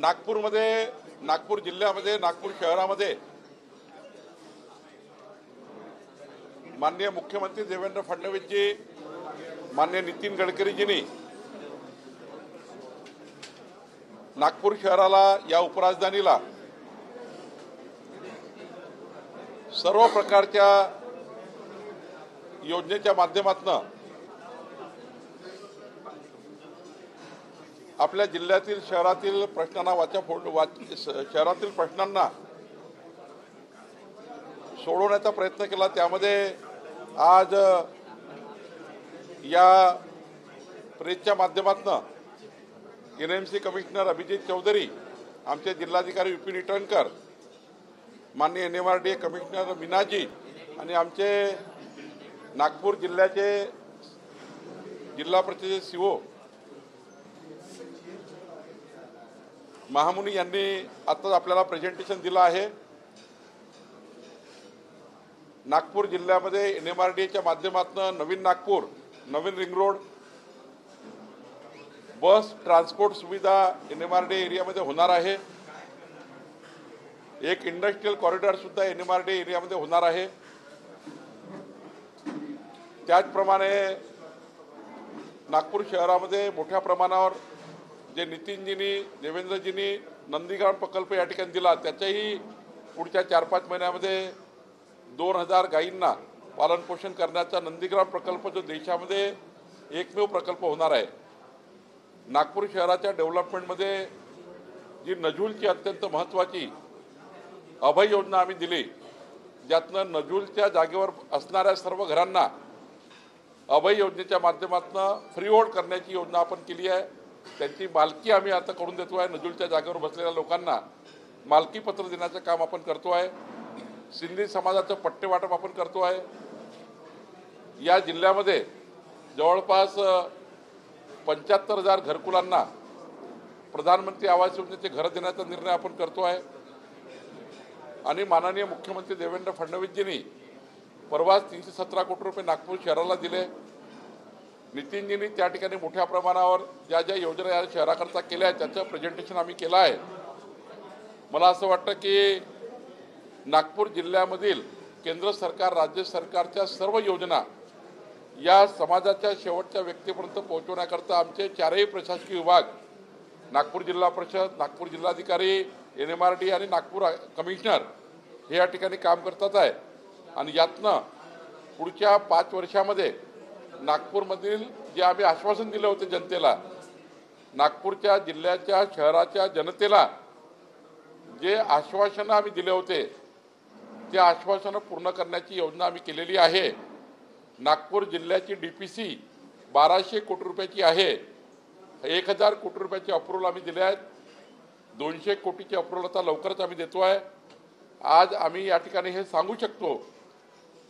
नागपूर जिल्ह्यामध्ये नागपूर शहरामध्ये माननीय मुख्यमंत्री देवेंद्र फडणवीसजी, माननीय नितीन गडकरीजींनी नागपूर शहराला, या उपराजधानीला सर्व प्रकारच्या योजनेच्या माध्यमातून आपल्या जिल्ह्यातील शहरातील प्रश्नांना सोडवण्याचा प्रयत्न केला। त्यामध्ये आज या प्रेसच्या माध्यमातून एनएमसी कमिशनर अभिजित चौधरी, आमचे जिल्हाधिकारी विपिन इटनकर, माननीय एनएमआरडीए कमिशनर मीनाजी आणि आमचे नागपूर जिल्ह्याचे जिल्हा परिषदेचे सीओ महामुनी यांनी आताच आपल्याला प्रेझेंटेशन दिलं आहे। नागपूर जिल्ह्यामध्ये एनएमआरडीएच्या माध्यमातून नवीन नागपूर, नवीन रिंग रोड, बस ट्रान्सपोर्ट सुविधा एनएमआरडीए एरियामध्ये होणार आहे। एक इंडस्ट्रियल कॉरिडॉर सुद्धा एनएमआरडीए एरियामध्ये होणार आहे। त्याचप्रमाणे नागपूर शहरामध्ये मोठ्या प्रमाणावर जे नितीनजींनी, देवेंद्रजींनी नंदीग्राम प्रकल्प या ठिकाणी दिला, त्याच्याही पुढच्या 4-5 महिन्यामध्ये 2000 गायींना पालनपोषण करण्याचा नंदीग्राम प्रकल्प जो देशामध्ये एकमेव प्रकल्प होणार आहे। नागपूर शहराच्या डेव्हलपमेंटमध्ये जी नजूलची अत्यंत महत्त्वाची अभय योजना आम्ही दिली, ज्यातनं नजूलच्या जागेवर असणाऱ्या सर्व घरांना अभय योजनेच्या माध्यमातून फ्री होल्ड करण्याची योजना आपण केली आहे। त्यांची मालकी आम्ही आता करून देतो आहे। नजूलच्या जागेवर बसलेल्या लोकांना मालकी पत्र देण्याचं काम आपण करतो आहे। सिंधी समाजाचं पट्टे वाटप आपण करतो आहे। या जिल्ह्यामध्ये जवळपास 75,000 घरकुलांना प्रधानमंत्री आवास योजनेचे घर देण्याचा निर्णय आपण करतो आहे। आणि माननीय मुख्यमंत्री देवेंद्र फडणवीसजींनी परवाच 317 कोटी रुपये नागपूर शहराला दिले। नितीनजींनी त्या ठिकाणी मोठ्या प्रमाणावर ज्या ज्या योजना या शहराकरता केल्या आहेत त्याचं प्रेझेंटेशन आम्ही केलं आहे। मला असं वाटतं की नागपूर जिल्ह्यामधील केंद्र सरकार, राज्य सरकारच्या सर्व योजना या समाजाच्या शेवटच्या व्यक्तीपर्यंत पोहोचवण्याकरता आमचे 4ही प्रशासकीय विभाग, नागपूर जिल्हा परिषद, नागपूर जिल्हाधिकारी, एनएमआरडी आणि नागपूर कमिशनर हे या ठिकाणी काम करतात आहे। आणि यातनं पुढच्या 5 वर्षामध्ये नागपूरमधील जे आम्ही आश्वासन दिले होते जनतेला, नागपूरच्या जिल्ह्याच्या शहराच्या जनतेला जे आश्वासनं आम्ही दिले होते ते आश्वासनं पूर्ण करण्याची योजना आम्ही केलेली आहे। नागपूर जिल्ह्याची डीपीसी 1200 कोटी रुपयाची आहे। 1000 कोटी रुपयाचे अप्रूव्हल आम्ही दिले आहेत। 200 कोटीचे अप्रूव्हल आता लवकरच आम्ही देतो आहे। आज आम्ही या ठिकाणी हे सांगू शकतो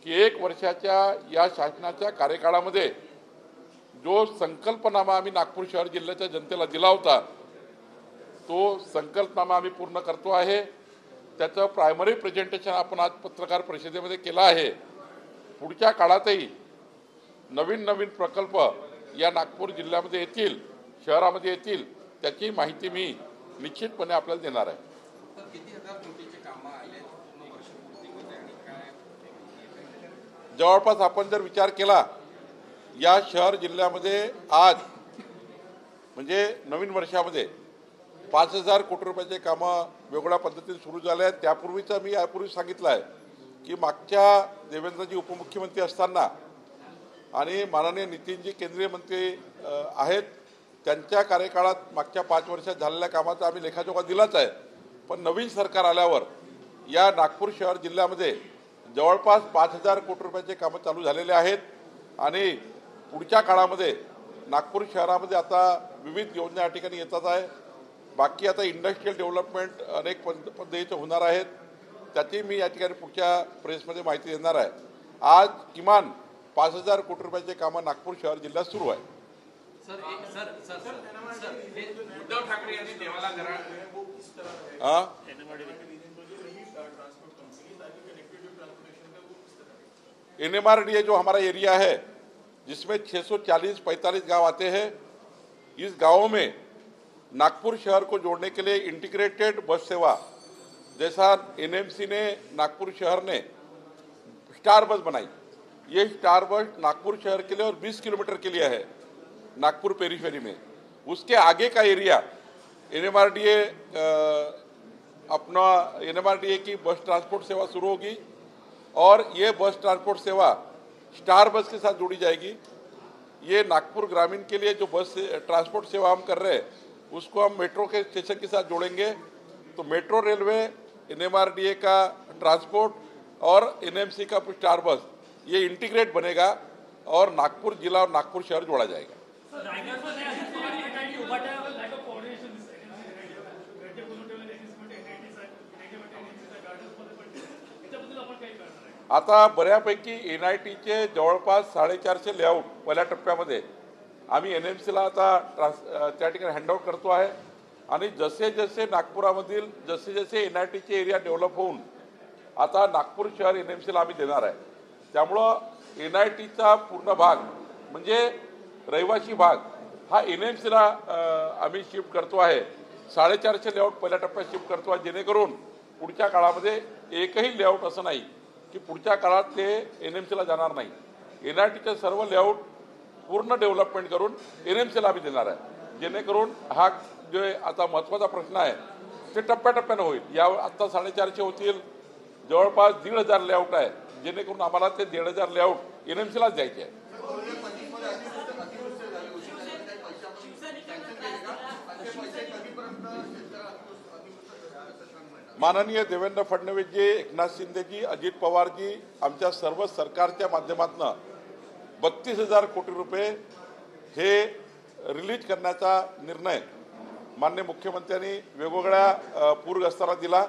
की 1 वर्षाच्या या शासनाच्या कार्यकाळामध्ये जो संकल्पनामा आम्ही नागपूर शहर जिल्ह्याच्या जनतेला दिला होता तो संकल्पनामा आम्ही पूर्ण करतो आहे। त्याचं प्रायमरी प्रेझेंटेशन आपण आज पत्रकार परिषदेमध्ये केलं आहे। पुढच्या काळातही नवीन नवीन प्रकल्प या नागपूर जिल्ह्यामध्ये येतील, शहरामध्ये येतील, त्याची माहिती मी निश्चितपणे आपल्याला देणार आहे। जवळपास आपण जर विचार केला या शहर जिल्ह्यामध्ये आज म्हणजे नवीन वर्षामध्ये 5000 कोटी रुपयाचे कामं वेगळ्या पद्धतीने सुरू झाले आहेत। त्यापूर्वीचं मी यापूर्वी सांगितलं आहे की मागच्या देवेंद्रजी उपमुख्यमंत्री असताना आणि माननीय नितीनजी केंद्रीय मंत्री आहेत, त्यांच्या कार्यकाळात मागच्या 5 वर्षात झालेल्या कामाचा आम्ही लेखाजोखा दिलाच आहे। पण नवीन सरकार आल्यावर या नागपूर शहर जिल्ह्यामध्ये जवळपास 5000 कोटी रुपयाचे कामं चालू झालेले आहेत। आणि पुढच्या काळामध्ये नागपूर शहरामध्ये आता विविध योजना या ठिकाणी येतात आहे। बाकी आता इंडस्ट्रियल डेव्हलपमेंट अनेक पद्धतीचे होणार आहेत, त्याची मी या ठिकाणी पुढच्या प्रेसमध्ये माहिती देणार आहे। आज किमान 5000 कोटी रुपयाचे कामं नागपूर शहर जिल्ह्यात सुरू आहे। उद्धव ठाकरे यांनी देवाला एनएमआरडीए जो हमारा एरिया है जिसमें 640-45 गांव आते हैं, इस गाँव में नागपुर शहर को जोड़ने के लिए इंटीग्रेटेड बस सेवा, जैसा एनएमसी ने नागपुर शहर ने स्टार बस बनाई, ये स्टार बस नागपुर शहर के लिए और 20 किलोमीटर के लिए है नागपुर पेरीफेरी में। उसके आगे का एरिया एनएमआरडीए अपना एनएमआरडीए की बस ट्रांसपोर्ट सेवा शुरू होगी और ये बस ट्रांसपोर्ट सेवा स्टार बस के साथ जोड़ी जाएगी। ये नागपुर ग्रामीण के लिए जो बस ट्रांसपोर्ट सेवा हम कर रहे हैं उसको हम मेट्रो के स्टेशन के साथ जोड़ेंगे। तो मेट्रो रेलवे, एनएमआरडीए का ट्रांसपोर्ट और एनएमसी का स्टार बस ये इंटीग्रेट बनेगा और नागपुर जिला और नागपुर शहर जोड़ा जाएगा। आता बऱ्यापैकी एनआयटीचे जवळपास 450 लेआउट पहिल्या टप्प्यामध्ये आम्ही एनएमसीला आता त्या ठिकाणी हँडआउट करतो आहे आणि जसे जसे नागपुरामधील जसे जसे एनआयटीचे एरिया डेव्हलप होऊन आता नागपूर शहर एनएमसीला आम्ही देणार आहे। त्यामुळं एनआयटीचा पूर्ण भाग म्हणजे रहिवासी भाग हा एनएमसीला आम्ही शिफ्ट करतो आहे। 450 लेआउट पहिल्या टप्प्यात शिफ्ट करतो आहे, जेणेकरून पुढच्या काळामध्ये एकही लेआउट असं नाही की पुढच्या काळात ते एनएमसीला जाणार नाही। एनआयटीचे सर्व लेआउट पूर्ण डेव्हलपमेंट करून एनएमसीला आम्ही देणार आहे, जेणेकरून हा जो आता महत्त्वाचा प्रश्न आहे ते टप्प्याटप्प्यानं होईल। या आत्ता 450 होतील, जवळपास 1,500 लेआउट आहे, जेणेकरून आम्हाला ते 1,500 लेआउट एनएमसीलाच द्यायचे आहे। माननीय देवेंद्र फडणवीसजी, एकनाथ शिंदेजी, अजित पवारजी आमच्या सर्व सरकारच्या माध्यमातून 32,000 कोटी रुपये हे रिलीज करण्याचा निर्णय माननीय मुख्यमंत्र्यांनी वेगवेगळ्या पूरग्रस्तांना दिला।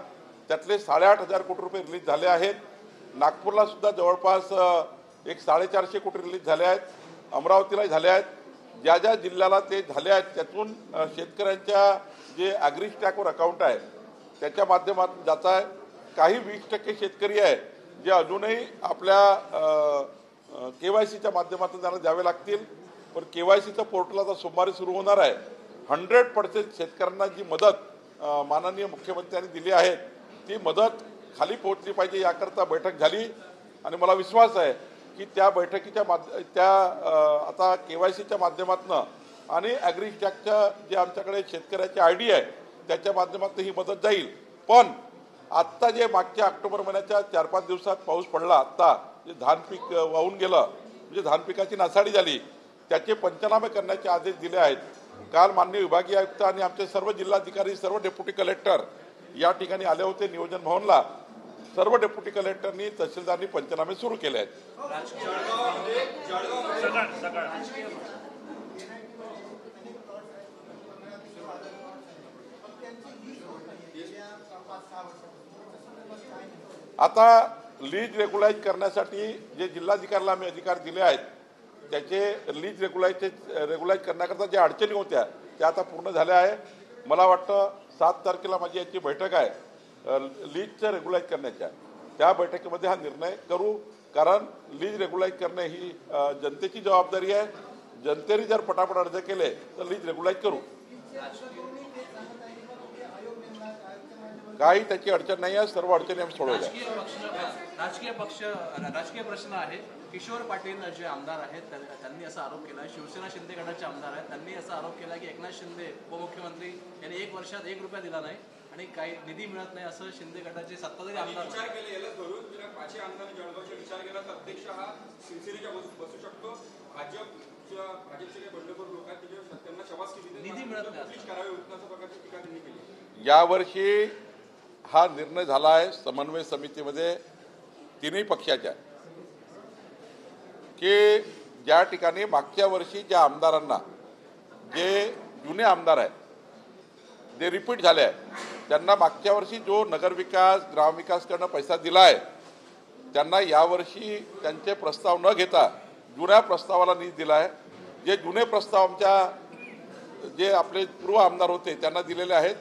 त्यातले 8,500 कोटी रुपये रिलीज झाले आहेत। नागपूरला सुद्धा जवळपास एक 450 कोटी रिलीज झाले आहेत, अमरावतीला झाले आहेत। ज्या ज्या जिल्ह्याला ते झाले आहेत त्यातून शेतकऱ्यांच्या जे ॲग्रीस्टॅकवर अकाउंट आहे त्याच्या माध्यमातून जात आहे। काही 20% शेतकरी आहे जे अजूनही आपल्या केवायसीच्या माध्यमातून त्यांना द्यावे लागतील, पण केवायसीचं पोर्टल आता सोमवारी सुरू होणार आहे। 100% शेतकऱ्यांना जी मदत माननीय मुख्यमंत्र्यांनी दिली आहे ती मदत खाली पोहोचली पाहिजे याकरता बैठक झाली आणि मला विश्वास आहे की त्या बैठकीच्या आता केवायसीच्या माध्यमातून आणि ॲग्रीस्टॅकच्या जे आमच्याकडे शेतकऱ्याची आयडी आहे त्याच्या माध्यमातून ही मदत जाईल। पण आत्ता जे मागच्या ऑक्टोबर महिन्याच्या 4-5 दिवसात पाऊस पडला, आत्ता जे धान पीक वाहून गेलं म्हणजे धान पिकाची नासाडी झाली, त्याचे पंचनामे करण्याचे आदेश दिले आहेत। काल माननीय विभागीय आयुक्त आणि आमचे सर्व जिल्हाधिकारी, सर्व डेप्युटी कलेक्टर या ठिकाणी आले होते नियोजन भवनला। सर्व डेप्युटी कलेक्टरनी, तहसीलदारांनी पंचनामे सुरू केले आहेत। आता लीज रेग्युलाइज करण्यासाठी जे जिल्हाधिकाऱ्याला आम्ही अधिकार दिले आहेत त्याचे लीज रेग्युलाइज करण्याकरता ज्या अडचणी होत्या त्या आता पूर्ण झाल्या आहे। मला वाटतं 7 तारखेला माझी याची बैठक आहे लीजचं रेग्युलाइज करण्याच्या, त्या बैठकीमध्ये हा निर्णय करू। कारण लीज रेग्युलाइज करणे ही जनतेची जबाबदारी आहे। जनतेने जर पटापट अर्ज केले तर लीज रेग्युलाइज करू। काही त्याची अडचण नाही आहे, सर्व अडचणी आम्ही सोडवल्या। राजकीय प्रश्न आहे। किशोर पाटील जे आमदार आहेत त्यांनी असा आरोप केला, शिवसेना शिंदे गटाचे आमदार आहेत त्यांनी असा आरोप केला की एकनाथ शिंदे उपमुख्यमंत्री यांनी 1 वर्षात 1 रुपया दिला नाही आणि काही निधी मिळत नाही असं शिंदे गटाचे सत्ताधारी आमदार विचार केले। याला धरून जर 5 आमदारांनी जळगावचा विचार केला तर अध्यक्ष हा शिवसेनेच्या बसू शकतो। भाजपचे बंडखोर लोक आहेत त्यांना शबासकी निधी मिळत नाही करावी अशा प्रकारची टीका त्यांनी केली। यावर्षी हा निर्णय झाला आहे समन्वय समितीमध्ये 3ही पक्षाच्या की ज्या ठिकाणी मागच्या वर्षी ज्या आमदारांना, जे जुने आमदार आहेत जे रिपीट झाले आहेत त्यांना मागच्या वर्षी जो नगरविकास ग्रामविकासकडनं पैसा दिला आहे त्यांना यावर्षी त्यांचे प्रस्ताव न घेता जुन्या प्रस्तावाला निधी दिला आहे। जे जुने प्रस्ताव आमच्या जे आपले पूर्व आमदार होते त्यांना दिलेले आहेत,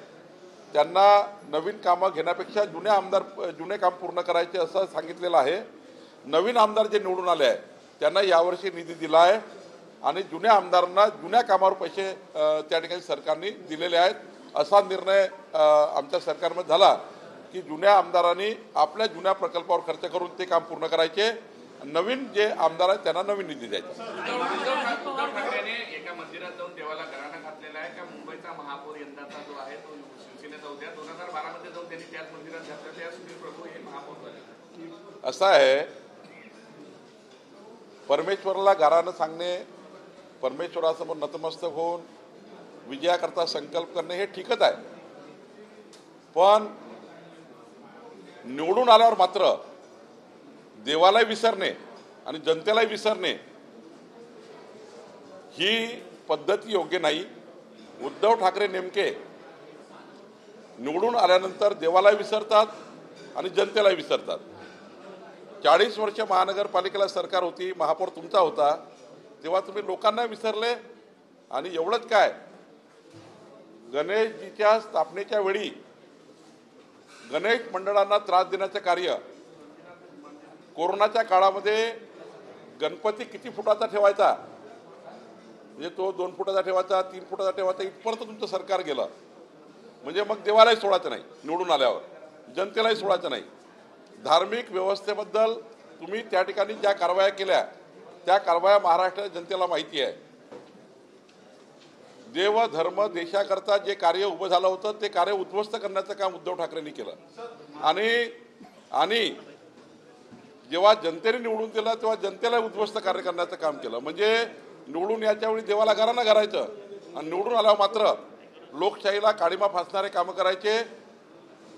त्यांना नवीन कामं घेण्यापेक्षा जुने काम पूर्ण करायचे असं सांगितलेलं आहे। नवीन आमदार जे निवडून आले आहेत त्यांना यावर्षी निधी दिला आहे आणि जुन्या आमदारांना जुन्या कामावर पैसे त्या ठिकाणी सरकारने दिलेले आहेत. असा निर्णय आमच्या सरकारमध्ये झाला की जुन्या आमदारांनी आपल्या जुन्या प्रकल्पावर खर्च करून ते काम पूर्ण करायचे. नवीन जे आमदार आहेत त्यांना नवीन निधी द्यायचा. उद्धव ठाकरेने एका मंदिरात जाऊन देवाला घराणं घातलेला आहे का मुंबईचा महापौर यंदाचा जो आहे तो शिवसेनेचा होता 2012 मध्ये जाऊन त्यांनी त्याच मंदिरात घातलं त्या सुधीर प्रभू हे महापौर झाले. असं आहे, परमेश्वराला गारानं सांगणे, परमेश्वरासमोर नतमस्तक होऊन विजयाकरता संकल्प करणे हे ठीकच आहे. पण निवडून आल्यावर मात्र देवालाही विसरणे आणि जनतेलाही विसरणे ही पद्धती योग्य नाही. उद्धव ठाकरे नेमके निवडून आल्यानंतर देवालाही विसरतात आणि जनतेलाही विसरतात. 40 वर्ष महानगरपालिकेला सरकार होती, महापौर तुमचा होता, तेव्हा तुम्ही लोकांना विसरले. आणि एवढंच काय, गणेशजीच्या स्थापनेच्या वेळी गणेश मंडळांना त्रास देण्याचे कार्य, कोरोनाच्या काळामध्ये गणपती किती फुटाचा ठेवायचा, म्हणजे तो 2 फुटाचा ठेवायचा, 3 फुटाचा ठेवायचा, इथपर्यंत तुमचं सरकार गेलं. म्हणजे मग देवालाही सोडायचं नाही, निवडून आल्यावर जनतेलाही सोडायचं नाही. धार्मिक व्यवस्थेबद्दल तुम्ही त्या ठिकाणी ज्या कारवाया केल्या त्या कारवाया महाराष्ट्राच्या जनतेला माहिती आहे. देव धर्म देशाकरता जे कार्य उभं झालं होतं ते कार्य उद्ध्वस्त करण्याचं काम उद्धव ठाकरेंनी केलं. आणि जेव्हा जनतेने निवडून दिलं तेव्हा जनतेला उद्ध्वस्त कार्य करण्याचं काम केलं. म्हणजे निवडून याच्या वेळी देवाला घरानं घालायचं आणि निवडून आल्यावर मात्र लोकशाहीला काळीमा फासणारे कामं करायचे,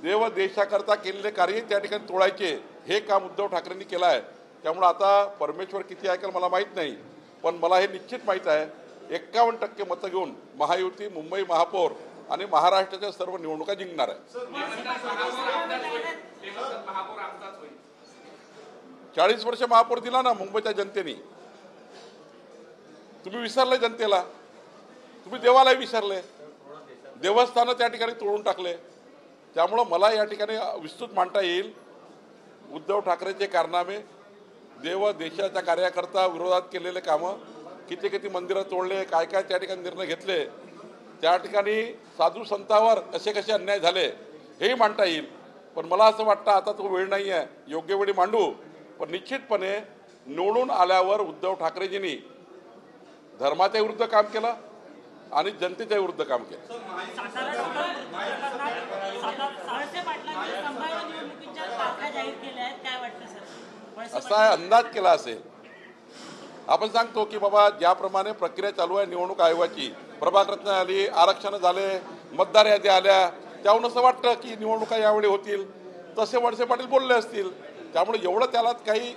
देव देशाकरता केलेले कार्य त्या ठिकाणी तोडायचे. हे काम उद्धव ठाकरेंनी केलं आहे. त्यामुळे आता परमेश्वर किती ऐकेल मला माहीत नाही, पण मला हे निश्चित माहीत आहे 51% मतं घेऊन महायुती मुंबई महापौर आणि महाराष्ट्राच्या सर्व निवडणुका जिंकणार आहे. 40 वर्ष महापौर दिला ना मुंबईच्या जनतेने. तुम्ही विसरले जनतेला, तुम्ही देवालाही विसरले, देवस्थानं त्या ठिकाणी तोडून टाकले. त्यामुळं मला या ठिकाणी विस्तृत मांडता येईल उद्धव ठाकरेचे कारनामे, देव देशाच्या कार्याकरता विरोधात केलेले कामं, किती किती मंदिरं तोडले, काय काय त्या ठिकाणी निर्णय घेतले, त्या ठिकाणी साधू संतांवर कसे कसे अन्याय झाले हेही मांडता येईल. पण मला असं वाटतं आता तो वेळ नाही आहे, योग्य वेळी मांडू. पण निश्चितपणे निवडून आल्यावर उद्धव ठाकरेजींनी धर्माच्या विरुद्ध काम केलं आणि जनतेच्या विरुद्ध काम केलं. असा अंदाज केला असेल. आपण सांगतो की बाबा ज्याप्रमाणे प्रक्रिया चालू आहे निवडणूक आयोगाची, प्रभाग रत्न आली, आरक्षण झाले, मतदार याद्या आल्या, त्याहून असं वाटतं की निवडणुका यावेळी होतील. तसे वळसे पाटील बोलले असतील. त्यामुळे एवढं त्याला काही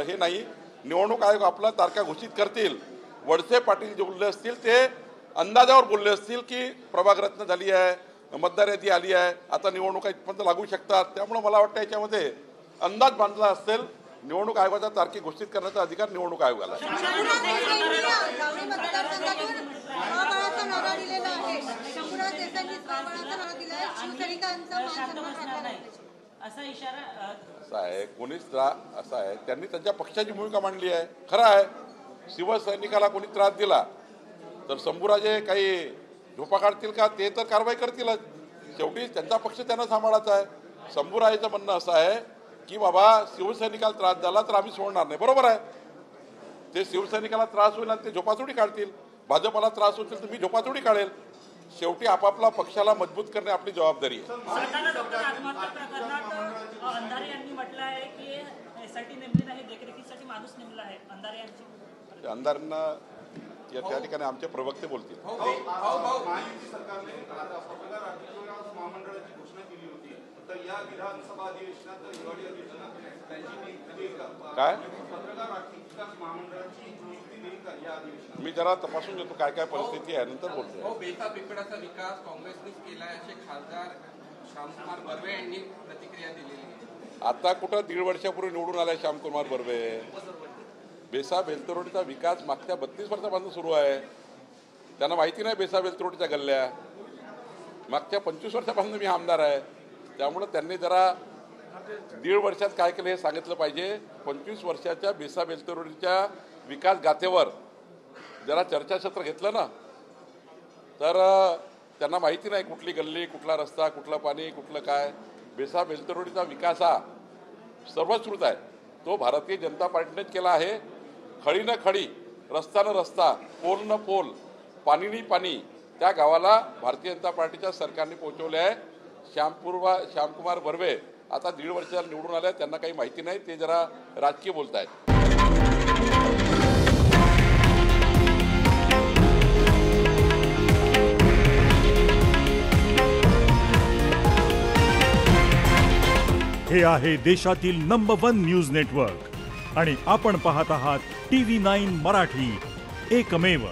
हे नाही. निवडणूक आयोग आपला तारखा घोषित करतील. वळसे पाटील जे बोलले असतील ते अंदाजावर बोलले असतील की प्रभाग रत्न झाली आहे, मतदार यादी आली आहे, आता निवडणुका इथपर्यंत लागू शकतात. त्यामुळे मला वाटतं याच्यामध्ये अंदाज बांधला असेल. निवडणूक आयोगाचा तारखे घोषित करण्याचा अधिकार निवडणूक आयोगाला. असं आहे, कोणीच असं आहे, त्यांनी त्यांच्या पक्षाची भूमिका मांडली आहे. खरं आहे, शिवसैनिकाला कोणी त्रास दिला तर शंभूराजे काही झोपा काढतील का, ते तर कारवाई करतीलच. शेवटी त्यांचा पक्ष त्यांना सांभाळायचा आहे. शंभूराजेचं म्हणणं असं आहे की बाबा शिवसैनिकाला त्रास झाला तर आम्ही सोडणार नाही. बरोबर आहे, ते शिवसैनिकाला त्रास होईल आणि ते झोपाचोडी काढतील. भाजपला त्रास होतील तर मी झोपाचोडी काढेल. शेवटी आपापला पक्षाला मजबूत करणे आपली जबाबदारी आहे. अंधारे यांनी म्हटलं आहे की एसआयटी नेमली नाही, देखरेखीसाठी माणूस नेमला आहे. अंधारे यांची अंधारांना त्या ठिकाणी आमचे प्रवक्ते बोलतील. महायुती सरकारने आता पत्रकार महामंडळाची घोषणा केली होती, तर या विधानसभा अधिवेशनात हिवाळी अधिवेशनात काय पत्रकार आर्थिक विकास महामंडळाची नियुक्ती देईल का या अधिवेशनात? मी जरा तपासून घेतो काय काय परिस्थिती आहे, नंतर बोलतो. बेसा पिंपळाचा विकास काँग्रेसनेच केलाय असे खासदार श्यामकुमार बर्वे यांनी प्रतिक्रिया दिलेली आहे. आता कुठं 1.5 वर्षापूर्वी निवडून आलाय श्यामकुमार बर्वे. बेसा बेलतरोडीचा विकास मागच्या 32 वर्षापासून सुरू आहे. त्यांना माहिती नाही बेसा बेलतरोडीच्या गल्ल्या. मागच्या 25 वर्षापासून मी आमदार आहे. त्यामुळे त्यांनी जरा 1.5 वर्षात काय केलं हे सांगितलं पाहिजे. 25 वर्षाच्या बेसा बेलतरोडीच्या विकास गाथेवर जरा चर्चासत्र घेतलं ना तर त्यांना माहिती नाही कुठली गल्ली, कुठला रस्ता, कुठलं पाणी, कुठलं काय. बेसा बेलतरोडीचा विकास हा सर्वश्रुत आहे, तो भारतीय जनता पार्टीनेच केला आहे. खडी न खडी, रस्ता न रस्ता, पोल न पोल, पाणी न पाणी त्या गावाला भारतीय जनता पार्टीच्या सरकारने पोहोचवले आहे. श्यामकुमार बर्वे आता 1.5 वर्षाला निवडून आले, त्यांना काही माहिती नाही, ते जरा राजकीय बोलत आहेत. हे आहे देशातील नंबर 1 न्यूज नेटवर्क आणि आपण पाहत आहात TV9 मराठी, एकमेव.